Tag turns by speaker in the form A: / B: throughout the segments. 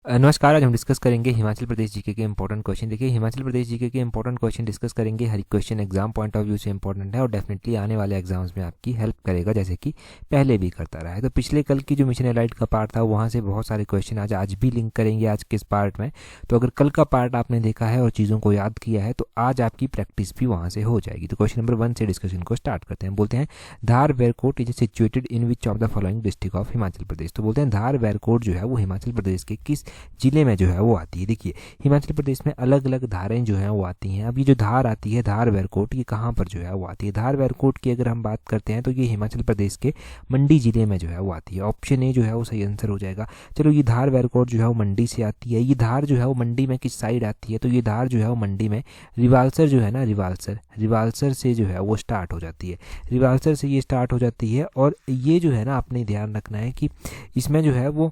A: नमस्कार। आज हम डिस्कस करेंगे हिमाचल प्रदेश जीके के इंपॉर्टेंट क्वेश्चन। देखिए, हिमाचल प्रदेश जीके के इंपॉर्टेंट क्वेश्चन डिस्कस करेंगे। हर एक question exam point of view से इंपॉर्टेंट है और डेफिनेटली आने वाले एग्जाम्स में आपकी हेल्प करेगा, जैसे कि पहले भी करता रहा है। तो पिछले कल की जो मिशन एलाइट का पार्ट था वहाँ से बहुत सारे क्वेश्चन आज भी लिंक करेंगे आज के इस पार्ट में। तो अगर कल का पार्ट आपने देखा है और चीज़ों को याद किया है तो आज आपकी प्रैक्टिस भी वहाँ से हो जाएगी। तो क्वेश्चन नंबर 1 से डिस्कशन को स्टार्ट करते हैं। बोलते हैं Dhar Verkot is situated in which of the following district of Himachal Pradesh. तो बोलते हैं धार वेरकोट जो है वो हिमाचल प्रदेश के किस जिले में जो है वो आती है। देखिए, हिमाचल प्रदेश में अलग अलग धारें जो हैं वो आती हैं। अब ये जो धार आती है धार वेरकोट, ये कहाँ पर जो है वो आती है। धार वेरकोट की अगर हम बात करते हैं तो ये हिमाचल प्रदेश के मंडी जिले में जो है वो आती है। ऑप्शन ए जो है वो सही आंसर हो जाएगा। चलो, ये धार वेरकोट जो है वो मंडी से आती है। ये धार जो है वो मंडी में किस साइड आती है, तो ये धार जो है वो मंडी में रिवाल्सर जो है ना, रिवाल्सर से जो है वो स्टार्ट हो जाती है। रिवाल्सर से ये स्टार्ट हो जाती है और ये जो है ना, आपने ध्यान रखना है कि इसमें जो है वो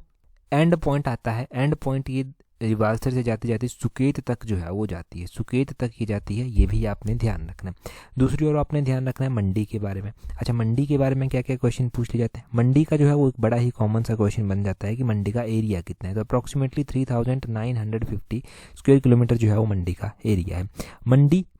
A: एंड पॉइंट आता है। एंड पॉइंट ये रिवाल्सर से जाती जाती सुकेत तक जो है वो जाती है। सुकेत तक ये जाती है, ये भी आपने ध्यान रखना है। दूसरी ओर आपने ध्यान रखना है मंडी के बारे में। अच्छा, मंडी के बारे में क्या क्या क्वेश्चन पूछ लिए जाते हैं। मंडी का जो है वो एक बड़ा ही कॉमन सा क्वेश्चन बन जाता है कि मंडी का एरिया कितना है। तो अप्रॉक्सीमेटली 3950 स्क्वायर किलोमीटर जो है वो मंडी का एरिया है।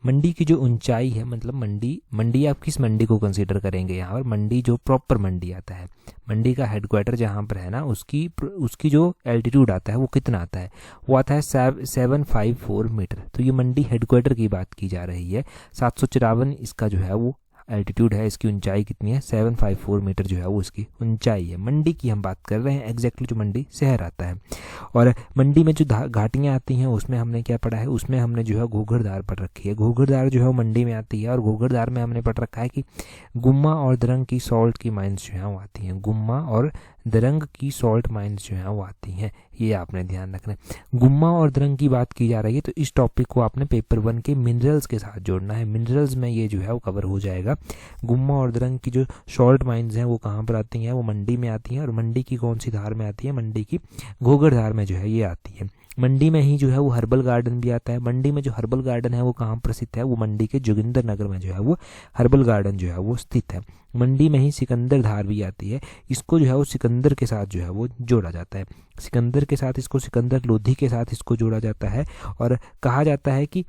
A: मंडी की जो ऊंचाई है, मतलब मंडी आप किस मंडी को कंसीडर करेंगे यहाँ पर। मंडी जो प्रॉपर मंडी आता है, मंडी का हेडक्वार्टर जहाँ पर है ना, उसकी जो एल्टीट्यूड आता है वो कितना आता है, वो आता है 754 मीटर। तो ये मंडी हेडक्वार्टर की बात की जा रही है। 754 इसका जो है वो एल्टीट्यूड है। इसकी ऊंचाई कितनी है, 754 मीटर जो है वो इसकी ऊंचाई है। मंडी की हम बात कर रहे हैं, एग्जैक्टली जो मंडी शहर आता है। और मंडी में जो घाटियाँ आती हैं उसमें हमने क्या पढ़ा है, उसमें हमने जो है घूघरधार पढ़ रखी है। घूघरधार जो है वो मंडी में आती है और घूघरधार में हमने पढ़ रखा है कि गुम्मा और दरंग की सॉल्ट की माइंस जो है वो आती हैं। गुम्मा और दरंग की सॉल्ट माइंस जो है वो आती हैं, ये आपने ध्यान रखना है। गुम्मा और दरंग की बात की जा रही है तो इस टॉपिक को आपने पेपर 1 के मिनरल्स के साथ जोड़ना है। मिनरल्स में ये जो है वो कवर हो जाएगा। गुम्मा और दरंग की जो सॉल्ट माइंस हैं वो कहाँ पर आती हैं, वो मंडी में आती हैं। और मंडी की कौन सी धार में आती है, मंडी की घूघरधार में जो है ये आती है। मंडी में ही जो है वो हर्बल गार्डन भी आता है। मंडी में जो हर्बल गार्डन है वो कहाँ प्रसिद्ध है, वो मंडी के जोगिंदर नगर में जो है वो हर्बल गार्डन जो है वो स्थित है। मंडी में ही सिकंदर धार भी आती है। इसको जो है वो सिकंदर के साथ जो है वो जोड़ा जाता है। सिकंदर के साथ इसको, सिकंदर लोधी के साथ इसको जोड़ा जाता है। और कहा जाता है कि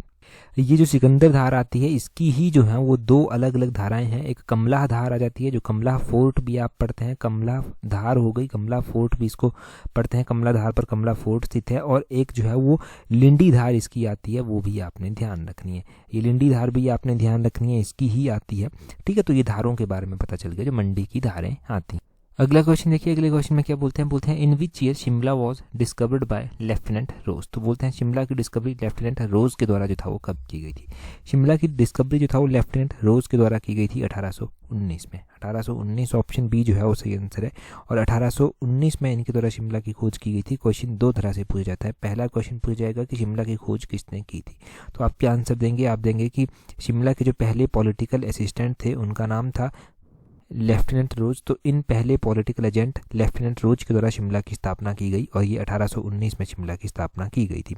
A: ये जो सिकंदर धार आती है इसकी ही जो है वो 2 अलग अलग धाराएं हैं। एक कमला धार आ जाती है, जो कमला फोर्ट भी आप पढ़ते हैं। कमला धार हो गई, कमला फोर्ट भी इसको पढ़ते हैं। कमला धार पर कमला फोर्ट स्थित है। और एक जो है वो लिंडी धार इसकी आती है, वो भी आपने ध्यान रखनी है। ये लिंडी धार भी आपने ध्यान रखनी है, इसकी ही आती है। ठीक है, तो ये धारों के बारे में पता चल गया जो मंडी की धारें आती हैं। अगला क्वेश्चन देखिए, अगले क्वेश्चन में क्या बोलते हैं in which year Shimla was discovered by lieutenant Rose. तो बोलते हैं शिमला की डिस्कवरी लेफ्टिनेंट रोज के द्वारा जो था वो कब की गई थी। शिमला की डिस्कवरी जो था वो लेफ्टिनेंट रोज के द्वारा की गई थी 1819 में। 1819 ऑप्शन बी जो है वो सही आंसर है। और 1819 में इनके द्वारा शिमला की खोज की गई थी। क्वेश्चन 2 तरह से पूछा जाता है। पहला क्वेश्चन पूछा जाएगा कि शिमला की खोज किसने की थी, तो आप क्या आंसर देंगे, आप देंगे कि शिमला के जो पहले पॉलिटिकल असिस्टेंट थे उनका नाम था लेफ्टिनेंट रोज। तो इन पहले पॉलिटिकल एजेंट लेफ्टिनेंट रोज के द्वारा शिमला की स्थापना की गई और ये 1819 में शिमला की स्थापना की गई थी।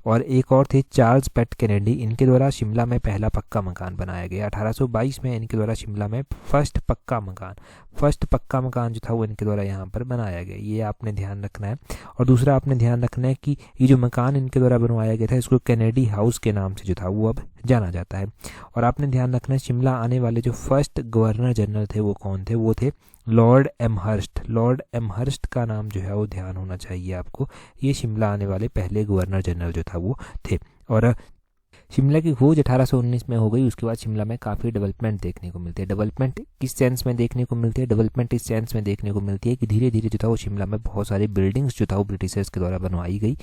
A: और एक और थे चार्ल्स पेट कैनेडी, इनके द्वारा शिमला में पहला पक्का मकान बनाया गया। 1822 में इनके द्वारा शिमला में फर्स्ट पक्का मकान जो था वो इनके द्वारा यहाँ पर बनाया गया। ये आपने ध्यान रखना है। और दूसरा आपने ध्यान रखना है कि ये जो मकान इनके द्वारा बनवाया गया था इसको कैनेडी हाउस के नाम से जो था वो अब जाना जाता है। और आपने ध्यान रखना है शिमला आने वाले जो फर्स्ट गवर्नर जनरल थे वो कौन थे, वो थे लॉर्ड एमहर्स्ट। लॉर्ड एमहर्स्ट का नाम जो है वो ध्यान होना चाहिए आपको। ये शिमला आने वाले पहले गवर्नर जनरल जो था वो थे। और शिमला की खोज 1819 में हो गई। उसके बाद शिमला में काफ़ी डेवलपमेंट देखने को मिलती है। डेवलपमेंट किस सेंस में देखने को मिलती है, डेवलपमेंट इस सेंस में देखने को मिलती है कि धीरे धीरे जो था वो शिमला में बहुत सारी बिल्डिंग्स जो था वो ब्रिटिशर्स के द्वारा बनवाई गई।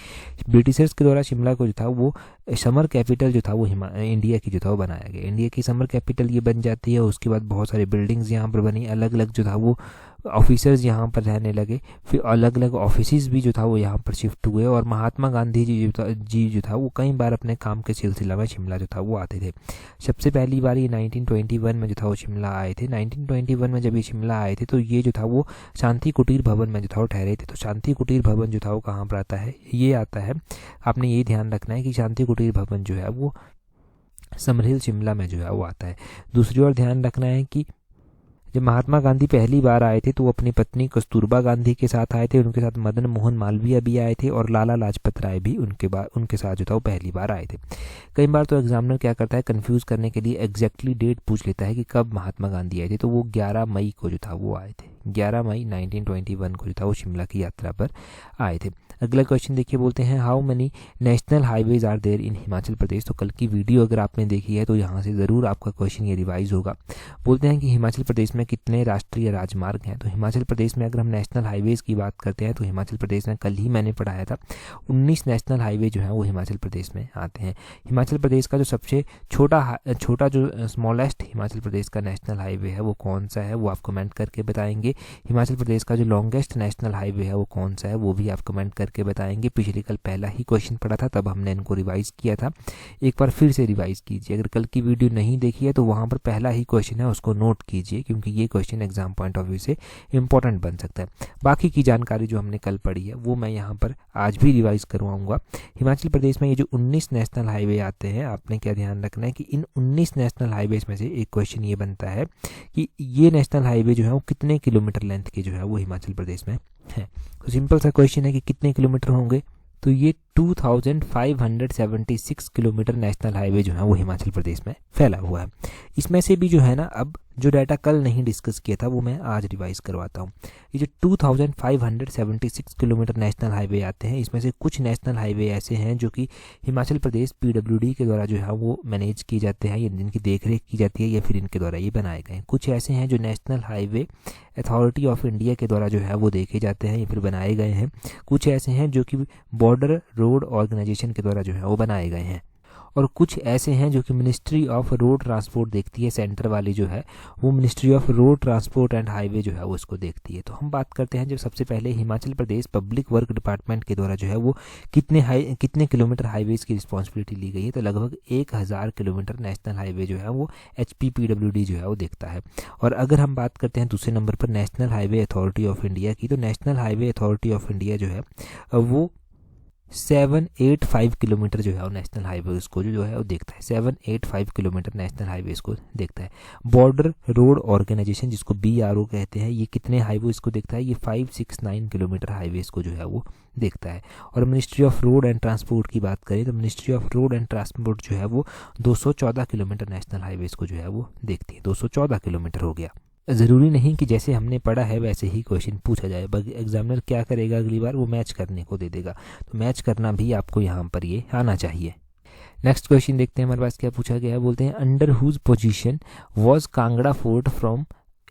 A: ब्रिटिशर्स के द्वारा शिमला को जो था वो समर कैपिटल जो था वो इंडिया की जो था वो बनाया गया। इंडिया की समर कैपिटल ये बन जाती है। उसके बाद बहुत सारी बिल्डिंग्स यहाँ पर बनी, अलग अलग जो था वो ऑफिसर्स यहाँ पर रहने लगे। फिर अलग अलग ऑफिसेज भी जो था वो यहाँ पर शिफ्ट हुए। और महात्मा गांधी जी जो था वो कई बार अपने काम के सिलसिला में शिमला जो था वो आते थे। सबसे पहली बार ये 1921 में जो था वो शिमला आए थे। 1921 में जब ये शिमला आए थे तो ये जो था वो शांति कुटीर भवन में जो था वो ठहरे थे। तो शांति कुटीर भवन जो था वो कहाँ पर आता है, ये आता है, आपने ये ध्यान रखना है कि शांति कुटीर भवन जो है वो समरहिल शिमला में जो है वो आता है। दूसरी ओर ध्यान रखना है कि जब महात्मा गांधी पहली बार आए थे तो वो अपनी पत्नी कस्तूरबा गांधी के साथ आए थे, उनके साथ मदन मोहन मालवीय भी आए थे और लाला लाजपत राय भी उनके साथ जो था वो पहली बार आए थे। कई बार तो एग्जामिनर क्या करता है, कंफ्यूज करने के लिए एग्जैक्टली डेट पूछ लेता है कि कब महात्मा गांधी आए थे, तो वो 11 मई को जो था वो आए थे, 11 मई 1921 को जो था वो शिमला की यात्रा पर आए थे। अगला क्वेश्चन देखिए, बोलते हैं how many national highways are there in Himachal Pradesh. तो कल की वीडियो अगर आपने देखी है तो यहाँ से ज़रूर आपका क्वेश्चन ये रिवाइज होगा। बोलते हैं कि हिमाचल प्रदेश में कितने राष्ट्रीय राजमार्ग हैं। तो हिमाचल प्रदेश में अगर हम नेशनल हाईवेज़ की बात करते हैं तो हिमाचल प्रदेश में कल ही मैंने पढ़ाया था 19 नेशनल हाईवे जो हैं वो हिमाचल प्रदेश में आते हैं। हिमाचल प्रदेश का जो सबसे छोटा जो स्मॉलेस्ट हिमाचल प्रदेश का नेशनल हाईवे है वो कौन सा है, वो आप कमेंट करके बताएंगे। हिमाचल प्रदेश का जो लॉन्गेस्ट नेशनल हाईवे है वो कौन सा है, वो भी आप कमेंट करके बताएंगे। पिछले कल पहला ही क्वेश्चन पढ़ा था, तब हमने इनको रिवाइज किया था, एक बार फिर से रिवाइज कीजिए। अगर कल की वीडियो नहीं देखी है तो वहाँ पर पहला ही क्वेश्चन है, उसको नोट कीजिए, क्योंकि ये question exam point of view से इंपॉर्टेंट बन सकता है। बाकी की जानकारी जो हमने कल पढ़ी है वो मैं यहाँ पर आज भी रिवाइज करवाऊंगा। हिमाचल प्रदेश में ये जो 19 नेशनल हाईवे आते हैं, आपने क्या ध्यान रखना है कि इन 19 नेशनल हाईवेज में से एक क्वेश्चन ये बनता है कि ये नेशनल हाईवे जो है वो कितने किलोमीटर लेंथ के जो है वो हिमाचल प्रदेश में है। तो सिंपल सा क्वेश्चन है कि कितने किलोमीटर होंगे, तो ये 2576 किलोमीटर नेशनल हाईवे जो है वो हिमाचल प्रदेश में फैला हुआ है। इसमें से भी जो है ना, अब जो डाटा कल नहीं डिस्कस किया था वो मैं आज रिवाइज करवाता हूँ। ये जो 2576 किलोमीटर नेशनल हाईवे आते हैं, इसमें से कुछ नेशनल हाईवे ऐसे हैं जो कि हिमाचल प्रदेश PWD के द्वारा जो है वो मैनेज किए जाते हैं, या इनकी देखरेख की जाती है, या फिर इनके द्वारा ये बनाए गए हैं। कुछ ऐसे हैं जो national highway authority of India के द्वारा जो है वो देखे जाते हैं या फिर बनाए गए हैं। कुछ ऐसे हैं जो कि बॉर्डर रोड ऑर्गेनाइजेशन के द्वारा जो है वो बनाए गए हैं, और कुछ ऐसे हैं जो कि मिनिस्ट्री ऑफ रोड ट्रांसपोर्ट देखती है, सेंटर वाली जो है वो ministry of road transport and highway जो है वो इसको देखती है। तो हम बात करते हैं, जब सबसे पहले Himachal Pradesh public work department के द्वारा जो है वो कितने किलोमीटर हाईवेज की रिस्पॉन्सिबिलिटी ली गई है, तो लगभग 1000 किलोमीटर नेशनल हाईवे जो है वो HPPWD जो है वो देखता है। और अगर हम बात करते हैं दूसरे नंबर पर national highway authority of India की, तो national highway authority of India जो है वो 785 किलोमीटर जो है वो नेशनल हाईवे उसको जो है वो देखता है। 785 किलोमीटर नेशनल हाईवे इसको देखता है। बॉर्डर रोड ऑर्गेनाइजेशन जिसको BRO कहते हैं, ये कितने हाईवे इसको देखता है, ये 569 किलोमीटर हाईवे इसको जो है वो देखता है। और ministry of road and transport की बात करें तो ministry of road and transport जो है वो 214 किलोमीटर नेशनल हाईवे को जो है वो देखती है। 214 किलोमीटर हो गया। ज़रूरी नहीं कि जैसे हमने पढ़ा है वैसे ही क्वेश्चन पूछा जाए, बल्कि एग्जामिनर क्या करेगा अगली बार, वो मैच करने को दे देगा। तो मैच करना भी आपको यहाँ पर ये आना चाहिए। नेक्स्ट क्वेश्चन देखते हैं हमारे पास क्या पूछा गया है। बोलते हैं under whose position was Kangra fort from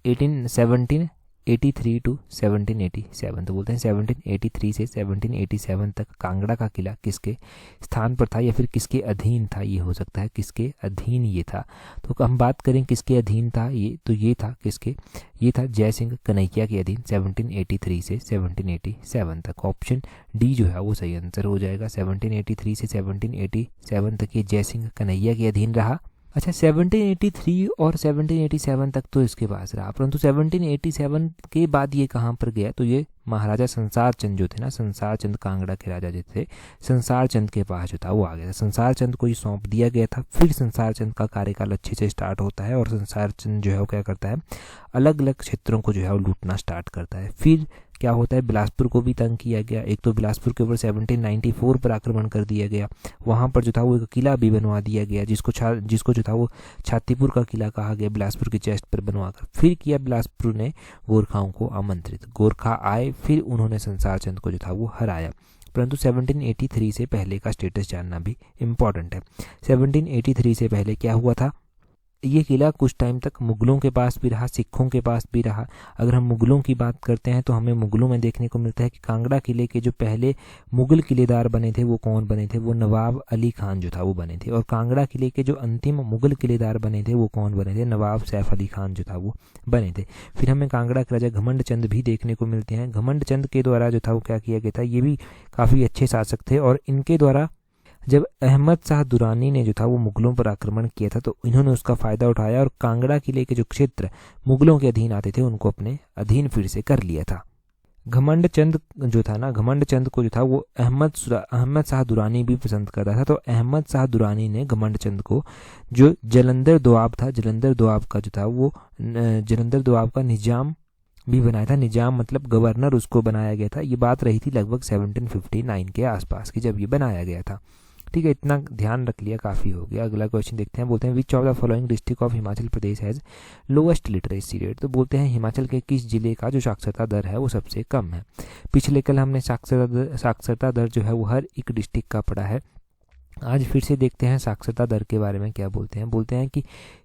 A: 1783 to 1787। तो बोलते हैं 1783 से 1787 तक कांगड़ा का किला किसके स्थान पर था, या फिर किसके अधीन था, ये हो सकता है किसके अधीन ये था। तो हम बात करें किसके अधीन था ये, तो ये था किसके, ये था जय सिंह कन्हैया के अधीन 1783 से 1787 तक। ऑप्शन डी जो है वो सही आंसर हो जाएगा। 1783 से 1787 तक ये जय सिंह कन्हैया के अधीन रहा। अच्छा, 1783 और 1787 तक तो इसके पास रहा, परंतु 1787 के बाद ये कहाँ पर गया, तो ये महाराजा संसार चंद जो थे ना, संसार चंद कांगड़ा के राजा जो थे, संसार चंद के पास जो था वो आ गया था। संसार चंद को ये सौंप दिया गया था। फिर संसार चंद का कार्यकाल अच्छे से स्टार्ट होता है, और संसार चंद जो है वो क्या करता है, अलग अलग क्षेत्रों को जो है वो लूटना स्टार्ट करता है। फिर क्या होता है, बिलासपुर को भी तंग किया गया। एक तो बिलासपुर के ऊपर 1794 पर आक्रमण कर दिया गया, वहाँ पर जो था वो एक किला भी बनवा दिया गया, जिसको जो था वो छातीपुर का किला कहा गया, बिलासपुर की चेस्ट पर बनवाकर। फिर किया बिलासपुर ने गोरखाओं को आमंत्रित, गोरखा आए, फिर उन्होंने संसार चंद को जो था वो हराया। परंतु 1783 से पहले का स्टेटस जानना भी इम्पॉर्टेंट है। 1783 से पहले क्या हुआ था, ये किला कुछ टाइम तक मुगलों के पास भी रहा, सिखों के पास भी रहा। अगर हम मुगलों की बात करते हैं तो हमें मुगलों में देखने को मिलता है कि कांगड़ा किले के जो पहले मुगल किलेदार बने थे वो कौन बने थे, वो नवाब अली खान जो था वो बने थे। और कांगड़ा किले के जो अंतिम मुगल किलेदार बने थे वो कौन बने थे, नवाब सैफ अली खान जो था वो बने थे। फिर हमें कांगड़ा के राजा घमंड चंद भी देखने को मिलते हैं। घमंड चंद के द्वारा जो था वो क्या किया गया था, ये भी काफ़ी अच्छे शासक थे, और इनके द्वारा जब अहमद शाह दुरानी ने जो था वो मुगलों पर आक्रमण किया था तो इन्होंने उसका फ़ायदा उठाया, और कांगड़ा किले के जो क्षेत्र मुगलों के अधीन आते थे उनको अपने अधीन फिर से कर लिया था। घमंड चंद जो था ना, घमंड चंद को जो था वो अहमद शाह दुरानी भी पसंद करता था। तो अहमद शाह दुरानी ने घमंड चंद को जो जलंधर दोआब था, जलंधर दोआब का जो था वो जलंधर दोआब का निजाम भी बनाया था। निजाम मतलब गवर्नर उसको बनाया गया था। ये बात रही थी लगभग 1759 के आसपास की, जब ये बनाया गया था। ठीक है, इतना ध्यान रख लिया, काफ़ी हो गया। अगला क्वेश्चन देखते हैं। बोलते हैं विच of the following district of Himachal Pradesh has lowest literacy rate. तो बोलते हैं हिमाचल के किस जिले का जो साक्षरता दर है वो सबसे कम है। पिछले कल हमने साक्षरता दर जो है वो हर एक डिस्ट्रिक्ट का पढ़ा है। आज फिर से देखते हैं साक्षरता दर के बारे में क्या बोलते हैं। बोलते हैं कि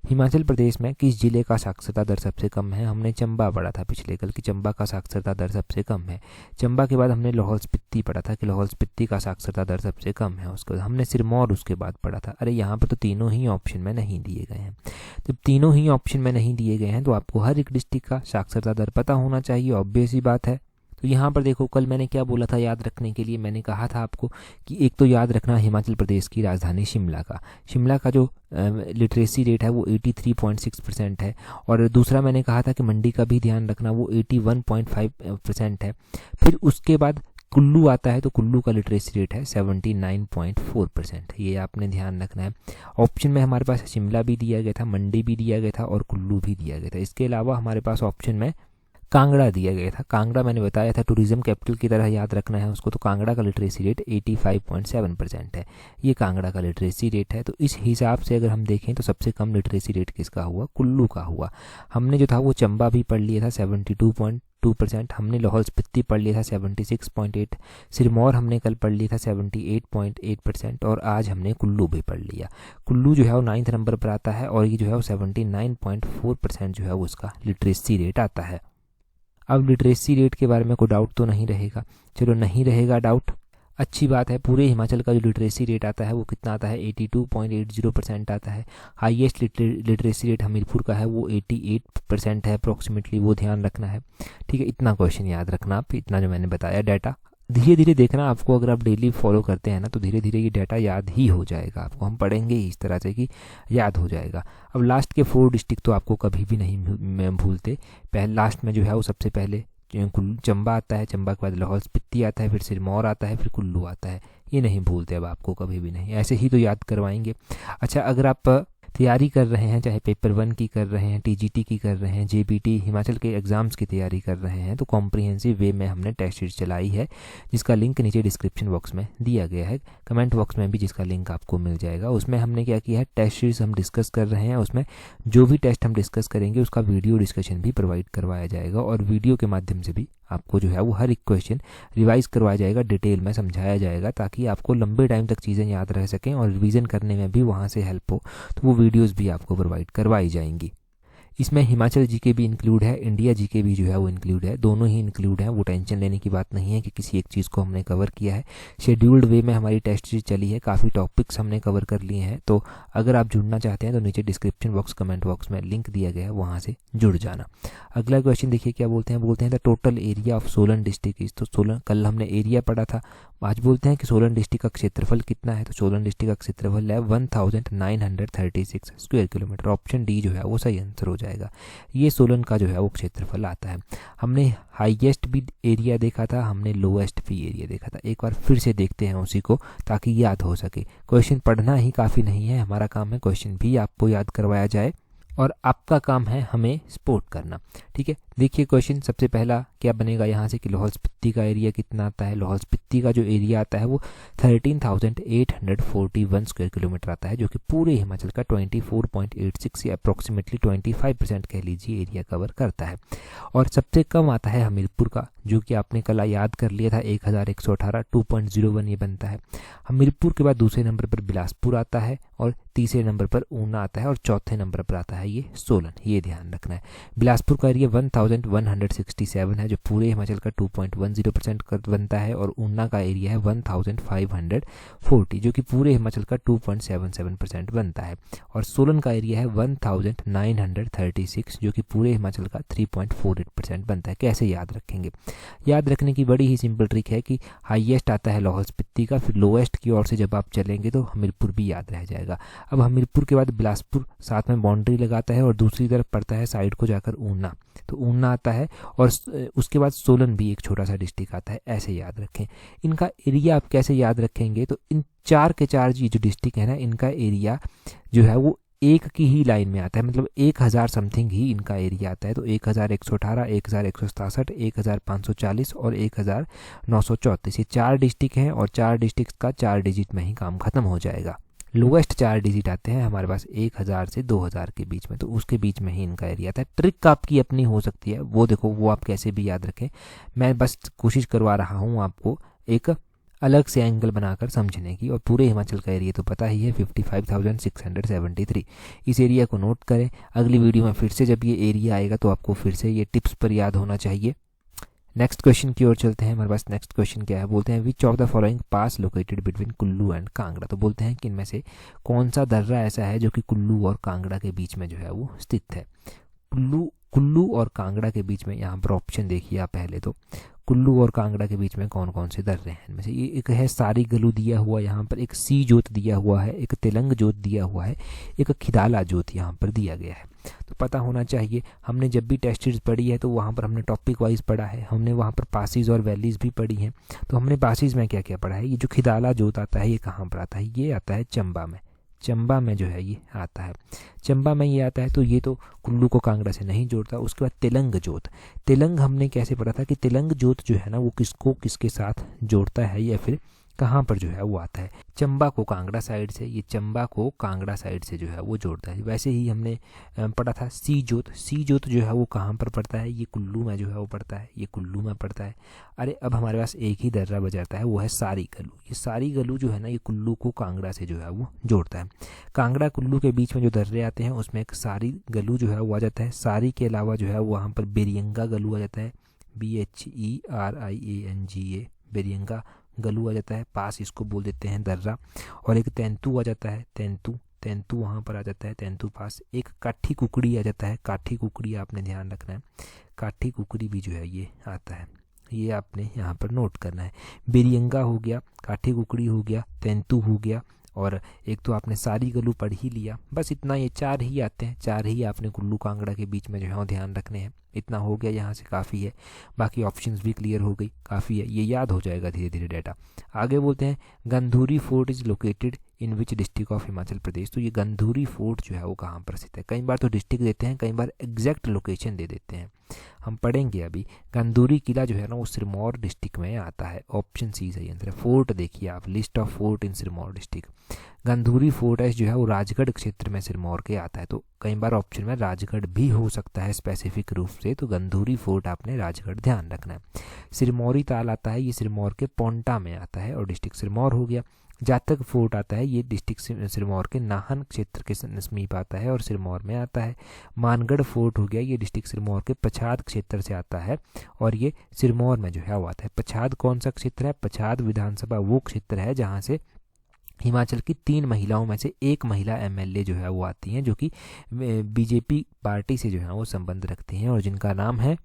A: हिमाचल प्रदेश में किस जिले का साक्षरता दर सबसे कम है। हमने चंबा पढ़ा था पिछले कल कि चंबा का साक्षरता दर सबसे कम है। चंबा के बाद हमने लाहौल स्पीति पढ़ा था कि लाहौल स्पीति का साक्षरता दर सबसे कम है। उसके बाद हमने सिरमौर उसके बाद पढ़ा था। अरे यहाँ पर तो तीनों ही ऑप्शन में नहीं दिए गए हैं। जब तीनों ही ऑप्शन में नहीं दिए गए हैं तो आपको हर एक डिस्ट्रिक्ट का साक्षरता दर पता होना चाहिए, ऑब्वियस ही बात है। तो यहाँ पर देखो, कल मैंने क्या बोला था याद रखने के लिए। मैंने कहा था आपको कि एक तो याद रखना हिमाचल प्रदेश की राजधानी शिमला का जो लिटरेसी रेट है वो 83.6% है। और दूसरा मैंने कहा था कि मंडी का भी ध्यान रखना, वो 81.5% है। फिर उसके बाद कुल्लू आता है, तो कुल्लू का लिटरेसी रेट है 79.4%। ये आपने ध्यान रखना है। ऑप्शन में हमारे पास शिमला भी दिया गया था, मंडी भी दिया गया था और कुल्लू भी दिया गया था। इसके अलावा हमारे पास ऑप्शन में कांगड़ा दिया गया था। कांगड़ा मैंने बताया था टूरिज्म कैपिटल की तरह याद रखना है उसको। तो कांगड़ा का लिटरेसी रेट 85.7% है। ये कांगड़ा का लिटरेसी रेट है। तो इस हिसाब से अगर हम देखें तो सबसे कम लिटरेसी रेट किसका हुआ? कुल्लू का हुआ। हमने जो था वो चंबा भी पढ़ लिया था 72.2%। हमने लाहौल स्पीति पढ़ लिया था 76.8%। सिरमौर हमने कल पढ़ लिया था 78.8% और आज हमने कुल्लू भी पढ़ लिया। कुल्लू जो है वो 9th नंबर पर आता है और ये जो है वो 79.4% जो है वो उसका लिटरेसी रेट आता है। अब लिटरेसी रेट के बारे में कोई डाउट तो नहीं रहेगा। चलो, नहीं रहेगा डाउट, अच्छी बात है। पूरे हिमाचल का जो लिटरेसी रेट आता है वो कितना आता है? 82.80% आता है। हाईएस्ट लिटरेसी रेट हमीरपुर का है, वो 88% है अप्रॉक्सीमेटली, वो ध्यान रखना है। ठीक है, इतना क्वेश्चन याद रखना आप, इतना जो मैंने बताया डाटा धीरे धीरे देखना आपको। अगर आप डेली फॉलो करते हैं ना तो धीरे धीरे ये डाटा याद ही हो जाएगा आपको। हम पढ़ेंगे ही इस तरह से कि याद हो जाएगा। अब लास्ट के 4 डिस्ट्रिक्ट तो आपको कभी भी नहीं भूलते। लास्ट में जो है वो सबसे पहले चंबा आता है, चंबा के बाद लाहौल स्पीति आता है, फिर सिरमौर आता है, फिर कुल्लू आता है। ये नहीं भूलते अब आपको कभी भी नहीं, ऐसे ही तो याद करवाएंगे। अच्छा, अगर आप तैयारी कर रहे हैं, चाहे पेपर 1 की कर रहे हैं, टीजीटी की कर रहे हैं, जेबीटी हिमाचल के एग्ज़ाम्स की तैयारी कर रहे हैं, तो कॉम्प्रिहेंसिव वे में हमने टेस्ट सीरीज चलाई है जिसका लिंक नीचे डिस्क्रिप्शन बॉक्स में दिया गया है। कमेंट बॉक्स में भी जिसका लिंक आपको मिल जाएगा। उसमें हमने क्या किया है, टेस्ट सीरीज हम डिस्कस कर रहे हैं। उसमें जो भी टेस्ट हम डिस्कस करेंगे उसका वीडियो डिस्कशन भी प्रोवाइड करवाया जाएगा और वीडियो के माध्यम से भी आपको जो है वो हर एक क्वेश्चन रिवाइज करवाया जाएगा, डिटेल में समझाया जाएगा, ताकि आपको लंबे टाइम तक चीज़ें याद रह सकें और रिवीजन करने में भी वहाँ से हेल्प हो। तो वो वीडियोस भी आपको प्रोवाइड करवाई जाएंगी। इसमें हिमाचल जीके भी इंक्लूड है, इंडिया जीके भी जो है वो इंक्लूड है, दोनों ही इंक्लूड है। वो टेंशन लेने की बात नहीं है कि किसी एक चीज़ को हमने कवर किया है। शेड्यूल्ड वे में हमारी टेस्ट सीरीज चली है, काफ़ी टॉपिक्स हमने कवर कर लिए हैं। तो अगर आप जुड़ना चाहते हैं तो नीचे डिस्क्रिप्शन बॉक्स, कमेंट बॉक्स में लिंक दिया गया है, वहाँ से जुड़ जाना। अगला क्वेश्चन देखिए क्या बोलते हैं the total area of Solan district is. तो सोलन, कल हमने एरिया पढ़ा था, आज बोलते हैं कि सोलन डिस्ट्रिक्ट का क्षेत्रफल कितना है। तो सोलन डिस्ट्रिक्ट का क्षेत्रफल है 1936 स्क्वायर किलोमीटर। ऑप्शन डी जो है वो सही आंसर हो जाएगा। ये सोलन का जो है वो क्षेत्रफल आता है। हमने हाईएस्ट भी एरिया देखा था, हमने लोएस्ट भी एरिया देखा था। एक बार फिर से देखते हैं उसी को ताकि याद हो सके। क्वेश्चन पढ़ना ही काफ़ी नहीं है, हमारा काम है क्वेश्चन भी आपको याद करवाया जाए और आपका काम है हमें सपोर्ट करना। ठीक है, देखिए क्वेश्चन सबसे पहला क्या बनेगा यहाँ से कि लाहौल स्पीति का एरिया कितना आता है। लाहौल स्पीति का जो एरिया आता है वो 13,841 स्क्वायर किलोमीटर आता है, जो कि पूरे हिमाचल का 24.86 या अप्रॉक्सीमेटली 25% कह लीजिए एरिया कवर करता है। और सबसे कम आता है हमीरपुर का, जो कि आपने कल याद कर लिया था 1118 2.01 ये बनता है। हमीरपुर के बाद दूसरे नंबर पर बिलासपुर आता है और तीसरे नंबर पर ऊना आता है और चौथे नंबर पर आता है ये सोलन। ये ध्यान रखना है। बिलासपुर का एरिया 1167 है, जो पूरे हिमाचल का 2.10% बनता है और ऊना का एरिया है 1540, जो कि पूरे हिमाचल का 2.77% बनता है। और सोलन का एरिया है 1936, जो कि पूरे हिमाचल का 3.48% बनता है। कैसे याद रखेंगे? याद रखने की बड़ी ही सिंपल ट्रिक है कि हाईएस्ट आता है लाहौल स्पीति का, फिर लोएस्ट की ओर से जब आप चलेंगे तो हमीरपुर भी याद रह जाएगा। अब हमीरपुर के बाद बिलासपुर साथ में बाउंड्री लगाता है और दूसरी तरफ पड़ता है साइड को जाकर ऊना। तो ऊना आता है, और उसके बाद सोलन भी एक छोटा सा डिस्ट्रिक्ट आता है, ऐसे याद रखें। इनका एरिया आप कैसे याद रखेंगे, तो इन चार के चार जो डिस्ट्रिक्ट है ना, इनका एरिया जो है वो एक की ही लाइन में आता है, मतलब 1000 समथिंग ही इनका एरिया आता है। तो 1118, 1167, 1540 और 1934, ये 4 डिस्ट्रिक्ट हैं, और 4 डिस्ट्रिक्ट का 4 डिजिट में ही काम खत्म हो जाएगा। लोएस्ट 4 डिजिट आते हैं हमारे पास 1000 से 2000 के बीच में, तो उसके बीच में ही इनका एरिया आता है। ट्रिक आपकी अपनी हो सकती है, वो देखो वो आप कैसे भी याद रखें, मैं बस कोशिश करवा रहा हूँ आपको एक अलग से एंगल बनाकर समझने की। और पूरे हिमाचल का एरिया तो पता ही है 55,673। इस एरिया को नोट करें, अगली वीडियो में फिर से जब ये एरिया आएगा तो आपको फिर से ये टिप्स पर याद होना चाहिए। नेक्स्ट क्वेश्चन की ओर चलते हैं। हमारे पास नेक्स्ट क्वेश्चन क्या है, बोलते हैं विच of the following pass located between Kullu and Kangra. तो बोलते हैं कि इनमें से कौन सा दर्रा ऐसा है जो कि कुल्लू और कांगड़ा के बीच में जो है वो स्थित है। कुल्लू और कांगड़ा के बीच में, यहाँ पर ऑप्शन देखिए आप पहले तो, कुल्लू और कांगड़ा के बीच में कौन कौन से दर्रे हैं। इनमें से ये एक है सारी गलू दिया हुआ, यहाँ पर एक सी जोत दिया हुआ है, एक तेलंग जोत दिया हुआ है, एक खिदाला जोत यहाँ पर दिया गया है। तो पता होना चाहिए, हमने जब भी टेस्ट सीरीज पढ़ी है तो वहाँ पर हमने टॉपिक वाइज पढ़ा है, हमने वहाँ पर पासिस और वैलीज भी पढ़ी हैं। तो हमने पासिस में क्या क्या पढ़ा है, ये जो खिदाला जोत आता है ये कहाँ पर आता है, ये आता है चंबा में। चंबा में जो है ये आता है, चंबा में ये आता है। तो ये तो कुल्लू को कांगड़ा से नहीं जोड़ता। उसके बाद तेलंग जोत, तेलंग हमने कैसे पढ़ा था कि तेलंग जोत जो है ना वो किसको किसके साथ जोड़ता है, या फिर कहाँ पर जो है वो आता है, चंबा को कांगड़ा साइड से, ये चंबा को कांगड़ा साइड से जो है वो जोड़ता है। वैसे ही हमने पढ़ा था सी जोत, सी जोत जो है वो कहाँ पर पड़ता है, ये कुल्लू में जो है वो पड़ता है, ये कुल्लू में पड़ता है। अरे अब हमारे पास एक ही दर्रा बचाता है, वो है सारी गलू। ये सारी गलू जो है ना ये कुल्लू को कांगड़ा से जो है वो जोड़ता है। कांगड़ा कुल्लू के बीच में जो दर्रे आते हैं उसमें एक सारी गलू जो है वो आ जाता है। सारी के अलावा जो है वहाँ पर बेरियंगा गलू आ जाता है, BHERIANGA, बेरियंगा गलू आ जाता है। पास इसको बोल देते हैं दर्रा। और एक तेंतु आ जाता है, तेंतु वहाँ पर आ जाता है, तेंतु पास। एक काठी कुकड़ी आ जाता है, काठी कुकड़ी आपने ध्यान रखना है, काठी कुकड़ी भी जो है ये आता है, ये आपने यहाँ पर नोट करना है। बेरियंगा हो गया, काठी कुकड़ी हो गया, तेंतु हो गया, और एक तो आपने सारी गलू पढ़ ही लिया। बस इतना, ये 4 ही आते हैं, 4 ही आपने कुल्लू कांगड़ा के बीच में जो है ध्यान रखने हैं। इतना हो गया, यहाँ से काफ़ी है, बाकी ऑप्शंस भी क्लियर हो गई, काफ़ी है, ये याद हो जाएगा धीरे धीरे डाटा। आगे बोलते हैं Gandhuri fort is located in which district of Himachal Pradesh. तो ये गंधूरी फोर्ट जो है वो कहाँ पर स्थित है। कई बार तो डिस्ट्रिक्ट देते हैं, कई बार एग्जैक्ट लोकेशन दे देते हैं, हम पढ़ेंगे अभी। गंधूरी किला जो है ना वो सिरमौर डिस्ट्रिक्ट में आता है, ऑप्शन सी सही आंसर है। फोर्ट देखिए आप, list of fort in Sirmaur district. Gandhuri fort है जो है वो राजगढ़ क्षेत्र में सिरमौर के आता है। तो कई बार ऑप्शन में राजगढ़ भी हो सकता है स्पेसिफिक रूप से, तो गंधूरी फोर्ट आपने राजगढ़ ध्यान रखना है। सिरमौरी ताल आता है, ये सिरमौर के पोंटा में आता है और डिस्ट्रिक्ट सिरमौर हो गया। जातक फोर्ट आता है, ये डिस्ट्रिक्ट सिरमौर के नाहन क्षेत्र के समीप आता है और सिरमौर में आता है। मानगढ़ फोर्ट हो गया, ये डिस्ट्रिक्ट सिरमौर के पछाद क्षेत्र से आता है और ये सिरमौर में जो है वो आता है। पछाद कौन सा क्षेत्र है, पछाद विधानसभा वो क्षेत्र है जहाँ से हिमाचल की 3 महिलाओं में से एक महिला MLA जो है वो आती हैं, जो कि BJP पार्टी से जो है वो संबंध रखती हैं और जिनका नाम है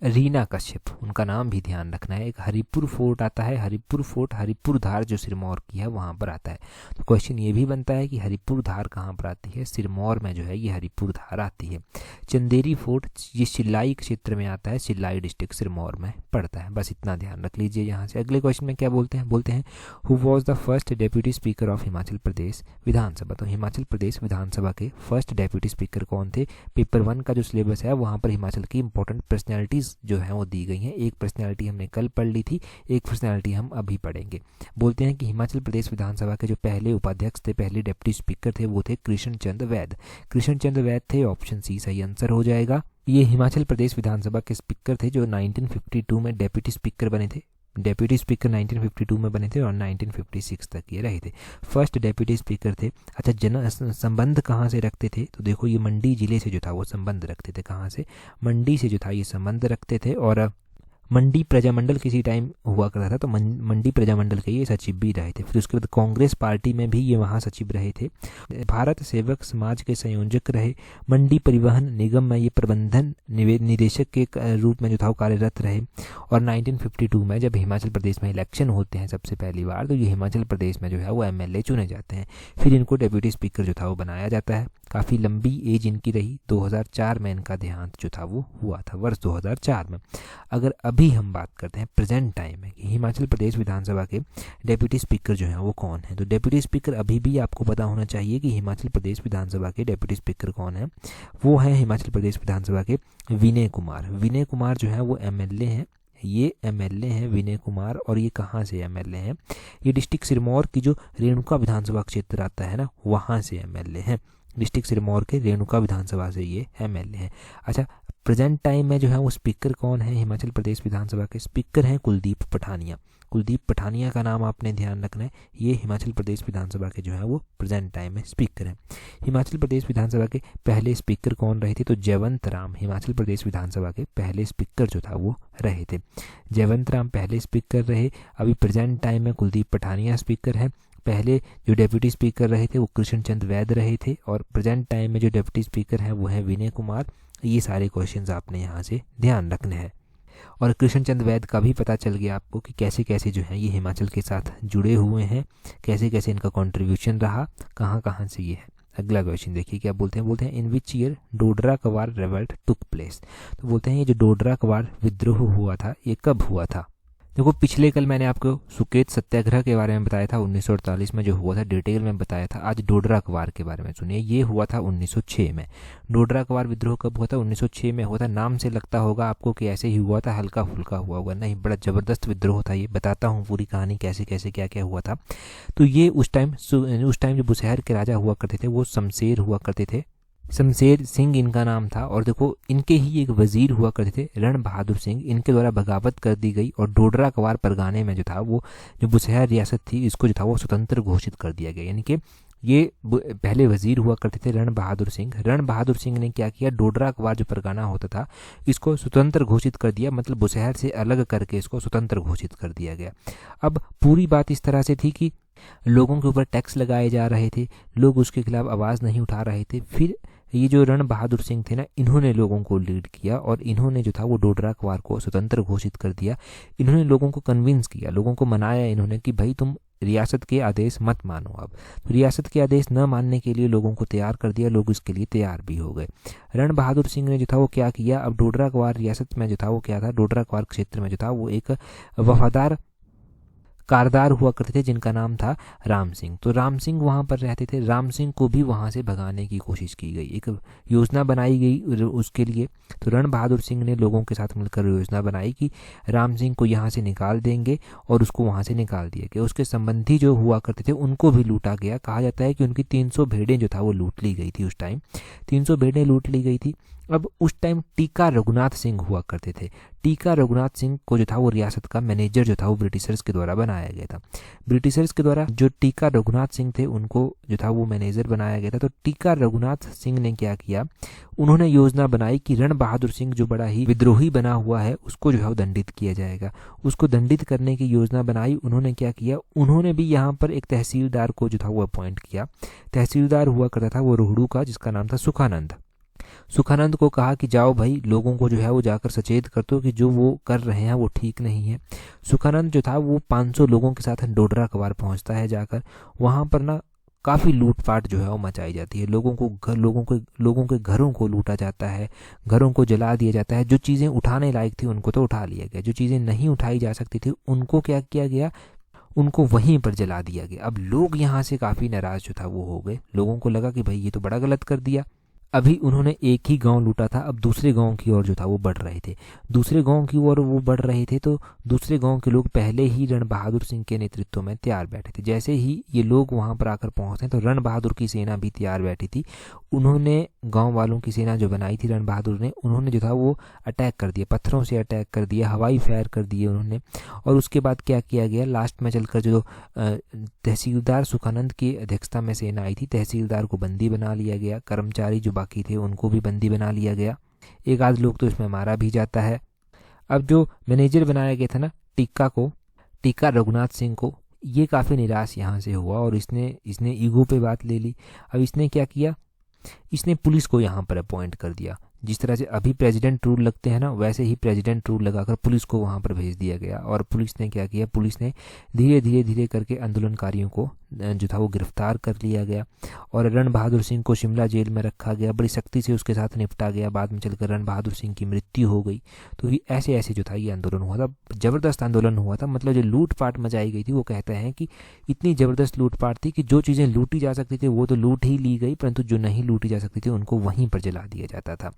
A: रीना कश्यप, उनका नाम भी ध्यान रखना है। एक हरिपुर फोर्ट आता है, हरिपुर फोर्ट हरिपुर धार जो सिरमौर की है वहाँ पर आता है। तो क्वेश्चन ये भी बनता है कि हरिपुर धार कहाँ पर आती है, सिरमौर में जो है ये हरिपुर धार आती है। चंदेरी फोर्ट ये शिलाई क्षेत्र में आता है, शिलाई डिस्ट्रिक्ट सिरमौर में पड़ता है। बस इतना ध्यान रख लीजिए। यहाँ से अगले क्वेश्चन में क्या बोलते हैं who was the first deputy speaker of Himachal Pradesh Vidhansabha. तो हिमाचल प्रदेश विधानसभा के फर्स्ट डेप्यूटी स्पीकर कौन थे। पेपर 1 का जो सिलेबस है वहाँ पर हिमाचल की इंपॉर्टेंट पर्सनैलिटीज जो है वो दी गई हैं। एक पर्सनैलिटी हमने कल पढ़ ली थी, एक पर्सनैलिटी हम अभी पढ़ेंगे। बोलते हैं कि हिमाचल प्रदेश विधानसभा के जो पहले उपाध्यक्ष थे, पहले डिप्टी स्पीकर थे, वो थे कृष्ण चंद वैद। कृष्ण चंद वैद थे, ऑप्शन सी सही आंसर हो जाएगा। ये हिमाचल प्रदेश विधानसभा के स्पीकर थे जो 1952 में डेप्यूटी स्पीकर बने थे। डेप्यूटी स्पीकर 1952 में बने थे और 1956 तक ये रहे थे, फर्स्ट डेप्यूटी स्पीकर थे। अच्छा, जन संबंध कहाँ से रखते थे, तो देखो ये मंडी जिले से जो था वो संबंध रखते थे। कहाँ से, मंडी से जो था ये संबंध रखते थे। और मंडी प्रजामंडल किसी टाइम हुआ करता था, तो मंडी प्रजामंडल के ये सचिव भी रहे थे। फिर उसके बाद कांग्रेस पार्टी में भी ये वहाँ सचिव रहे थे। भारत सेवक समाज के संयोजक रहे। मंडी परिवहन निगम में ये प्रबंधन निदेशक के रूप में जो था वो कार्यरत रहे। और 1952 में जब हिमाचल प्रदेश में इलेक्शन होते हैं सबसे पहली बार, तो ये हिमाचल प्रदेश में जो है वो MLA चुने जाते हैं। फिर इनको डेप्यूटी स्पीकर जो था वो बनाया जाता है। काफ़ी लंबी एज इनकी रही। 2004 में इनका देहांत जो था वो हुआ था, वर्ष 2004 में। अगर अभी हम बात करते हैं प्रेजेंट टाइम में कि हिमाचल प्रदेश विधानसभा के डेप्यूटी स्पीकर जो हैं वो कौन है, तो डेप्यूटी स्पीकर अभी भी आपको पता होना चाहिए कि हिमाचल प्रदेश विधानसभा के डेप्यूटी स्पीकर कौन है। वो हैं हिमाचल प्रदेश विधानसभा के विनय कुमार। विनय कुमार जो है वो एमएलए हैं, ये एमएलए हैं विनय कुमार। और ये कहाँ से एमएलए हैं, ये डिस्ट्रिक्ट सिरमौर की जो रेणुका विधानसभा क्षेत्र आता है ना, वहाँ से एमएलए हैं। डिस्ट्रिक्ट सिरमौर के रेणुका विधानसभा से ये एमएलए हैं। अच्छा, प्रेजेंट टाइम में जो है वो स्पीकर कौन है हिमाचल प्रदेश विधानसभा के, स्पीकर हैं कुलदीप पठानिया। कुलदीप पठानिया का नाम आपने ध्यान रखना है, ये हिमाचल प्रदेश विधानसभा के जो है वो प्रेजेंट टाइम में स्पीकर हैं। हिमाचल प्रदेश विधानसभा के पहले स्पीकर कौन रहे थे, तो जयवंत राम हिमाचल प्रदेश विधानसभा के पहले स्पीकर जो था वो रहे थे। जयवंत राम पहले स्पीकर रहे। अभी प्रेजेंट टाइम में कुलदीप पठानिया स्पीकर हैं। पहले जो डेप्यूटी स्पीकर रहे थे वो कृष्ण चंद वैद रहे थे, और प्रेजेंट टाइम में जो डेप्यूटी स्पीकर हैं वो है विनय कुमार। ये सारे क्वेश्चंस आपने यहाँ से ध्यान रखने हैं। और कृष्ण चंद वैद का भी पता चल गया आपको कि कैसे कैसे जो है ये हिमाचल के साथ जुड़े हुए हैं, कैसे कैसे इनका कंट्रीब्यूशन रहा, कहाँ कहाँ से ये है। अगला क्वेश्चन देखिए क्या बोलते हैं इन विच ईयर डोडरा कवार रिवोल्ट टुक प्लेस। तो बोलते हैं ये जो डोडरा कवार विद्रोह हुआ था ये कब हुआ था। देखो पिछले कल मैंने आपको सुकेत सत्याग्रह के बारे में बताया था 1948 में जो हुआ था, डिटेल में बताया था। आज डोडरा कवार के बारे में सुनिए, ये हुआ था 1906 में। डोडरा कवार विद्रोह कब हुआ था, 1906 में हुआ था। नाम से लगता होगा आपको कि ऐसे ही हुआ था, हल्का फुल्का हुआ होगा, नहीं, बड़ा ज़बरदस्त विद्रोह था ये। बताता हूँ पूरी कहानी कैसे कैसे क्या क्या हुआ था। तो ये उस टाइम जो बुशहर के राजा हुआ करते थे वो शमशेर हुआ करते थे, शमशेर सिंह इनका नाम था। और देखो इनके ही एक वजीर हुआ करते थे रण बहादुर सिंह, इनके द्वारा बगावत कर दी गई और डोडरा कवार परगाने में जो था वो जो बुशहर रियासत थी इसको जो था वो स्वतंत्र घोषित कर दिया गया। यानी कि ये पहले वजीर हुआ करते थे रण बहादुर सिंह। रण बहादुर सिंह ने क्या किया, डोडरा कवार जो परगाना होता था इसको स्वतंत्र घोषित कर दिया, मतलब बुशहर से अलग करके इसको स्वतंत्र घोषित कर दिया गया। अब पूरी बात इस तरह से थी कि लोगों के ऊपर टैक्स लगाए जा रहे थे, लोग उसके खिलाफ आवाज़ नहीं उठा रहे थे। फिर ये जो रण बहादुर सिंह थे ना, इन्होंने लोगों को लीड किया और इन्होंने जो था वो डोडरा कवार को स्वतंत्र घोषित कर दिया। इन्होंने लोगों को कन्विंस किया, लोगों को मनाया इन्होंने कि भाई तुम रियासत के आदेश मत मानो। अब तो रियासत के आदेश न मानने के लिए लोगों को तैयार कर दिया, लोग इसके लिए तैयार भी हो गए। रण बहादुर सिंह ने जो था वो क्या किया, अब डोडरा कवार रियासत में जो था वो क्या था, डोडरा कवार क्षेत्र में जो था वो एक वफादार कारदार हुआ करते थे जिनका नाम था राम सिंह। तो राम सिंह वहाँ पर रहते थे, राम सिंह को भी वहाँ से भगाने की कोशिश की गई, एक योजना बनाई गई उसके लिए। तो रण बहादुर सिंह ने लोगों के साथ मिलकर योजना बनाई कि राम सिंह को यहाँ से निकाल देंगे और उसको वहाँ से निकाल दिया गया। उसके संबंधी जो हुआ करते थे उनको भी लूटा गया। कहा जाता है कि उनकी 300 भेड़ें जो था वो लूट ली गई थी, उस टाइम 300 भेड़ें लूट ली गई थी। अब उस टाइम टीका रघुनाथ सिंह हुआ करते थे। टीका रघुनाथ सिंह को जो था वो रियासत का मैनेजर जो था वो ब्रिटिशर्स के द्वारा बनाया गया था। ब्रिटिशर्स के द्वारा जो टीका रघुनाथ सिंह थे उनको जो था वो मैनेजर बनाया गया था। तो टीका रघुनाथ सिंह ने क्या किया, उन्होंने योजना बनाई कि रण बहादुर सिंह जो बड़ा ही विद्रोही बना हुआ है उसको जो है वो दंडित किया जाएगा। उसको दंडित करने की योजना बनाई। उन्होंने क्या किया, उन्होंने भी यहाँ पर एक तहसीलदार को जो था वो अपॉइंट किया। तहसीलदार हुआ करता था वो रोहड़ू का, जिसका नाम था सुखानंद। सुखानंद को कहा कि जाओ भाई लोगों को जो है वो जाकर सचेत कर दो कि जो वो कर रहे हैं वो ठीक नहीं है। सुखानंद जो था वो 500 लोगों के साथ डोडरा कवार पहुंचता है। जाकर वहां पर ना काफ़ी लूटपाट जो है वो मचाई जाती है। लोगों के घरों को लूटा जाता है, घरों को जला दिया जाता है। जो चीज़ें उठाने लायक थी उनको तो उठा लिया गया, जो चीज़ें नहीं उठाई जा सकती थी उनको क्या किया गया, उनको वहीं पर जला दिया गया। अब लोग यहाँ से काफ़ी नाराज़ जो था वो हो गए। लोगों को लगा कि भाई ये तो बड़ा गलत कर दिया। अभी उन्होंने एक ही गांव लूटा था, अब दूसरे गांव की ओर जो था वो बढ़ रहे थे। दूसरे गांव की ओर वो बढ़ रहे थे तो दूसरे गांव के लोग पहले ही रण बहादुर सिंह के नेतृत्व में तैयार बैठे थे। जैसे ही ये लोग वहां पर आकर पहुंचे तो रण बहादुर की सेना भी तैयार बैठी थी। उन्होंने गांव वालों की सेना जो बनाई थी रण बहादुर ने, उन्होंने जो था वो अटैक कर दिया, पत्थरों से अटैक कर दिया, हवाई फायर कर दिए उन्होंने। और उसके बाद क्या किया गया, लास्ट में चलकर जो तहसीलदार सुखानंद की अध्यक्षता में सेना आई थी, तहसीलदार को बंदी बना लिया गया। कर्मचारी जो बाकी थे उनको भी बंदी बना लिया गया। एक आध लोग तो इसमें मारा भी जाता है। अब जो मैनेजर बनाया गया था ना टीका रघुनाथ सिंह को, ये काफ़ी निराश यहाँ से हुआ और इसने ईगो पे बात ले ली। अब इसने क्या किया, इसने पुलिस को यहाँ पर अपॉइंट कर दिया। जिस तरह से अभी प्रेसिडेंट रूल लगते हैं ना, वैसे ही प्रेसिडेंट रूल लगाकर पुलिस को वहाँ पर भेज दिया गया। और पुलिस ने क्या किया, पुलिस ने धीरे धीरे धीरे करके आंदोलनकारियों को जो था वो गिरफ्तार कर लिया गया और रण बहादुर सिंह को शिमला जेल में रखा गया, बड़ी सख्ती से उसके साथ निपटा गया। बाद में चलकर रण बहादुर सिंह की मृत्यु हो गई। तो ये ऐसे ऐसे जो था ये आंदोलन हुआ था, ज़बरदस्त आंदोलन हुआ था। मतलब जो लूटपाट मचाई गई थी, वो कहते हैं कि इतनी ज़बरदस्त लूटपाट थी कि जो चीज़ें लूटी जा सकती थी वो तो लूट ही ली गई, परंतु जो नहीं लूटी जा सकती थी उनको वहीं पर जला दिया जाता था।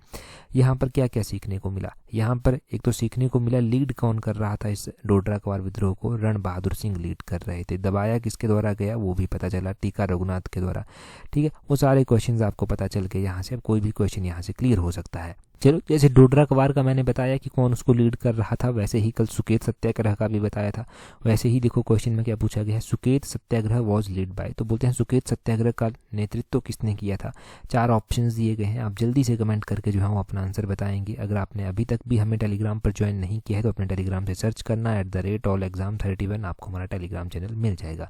A: यहाँ पर क्या क्या सीखने को मिला, यहाँ पर एक तो सीखने को मिला लीड कौन कर रहा था इस डोडरा क्वार विद्रोह को, रण बहादुर सिंह लीड कर रहे थे। दबाया किसके द्वारा गया वो भी पता चला, टीका रघुनाथ के द्वारा। ठीक है, वो सारे क्वेश्चंस आपको पता चल गए। यहाँ से अब कोई भी क्वेश्चन यहाँ से क्लियर हो सकता है। चलो, जैसे डोडरा क्वार का मैंने बताया कि कौन उसको लीड कर रहा था, वैसे ही कल सुकेत सत्याग्रह का भी बताया था। वैसे ही देखो क्वेश्चन में क्या पूछा गया है, सुकेत सत्याग्रह वाज लीड बाय। तो बोलते हैं सुकेत सत्याग्रह का नेतृत्व किसने किया था। 4 ऑप्शंस दिए गए हैं, आप जल्दी से कमेंट करके जो है वो अपना आंसर बताएंगे। अगर आपने अभी तक भी हमें टेलीग्राम पर ज्वाइन नहीं किया है तो अपने टेलीग्राम से सर्च करना @allexam31, आपको हमारा टेलीग्राम चैनल मिल जाएगा।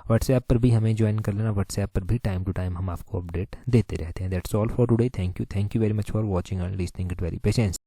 A: व्हाट्सएप पर भी हमें ज्वाइन कर लेना, व्हाट्सएप पर भी टाइम टू टाइम हम आपको अपडेट देते रहते हैं। That's all for today. Thank you very much for watching and listening it very patience.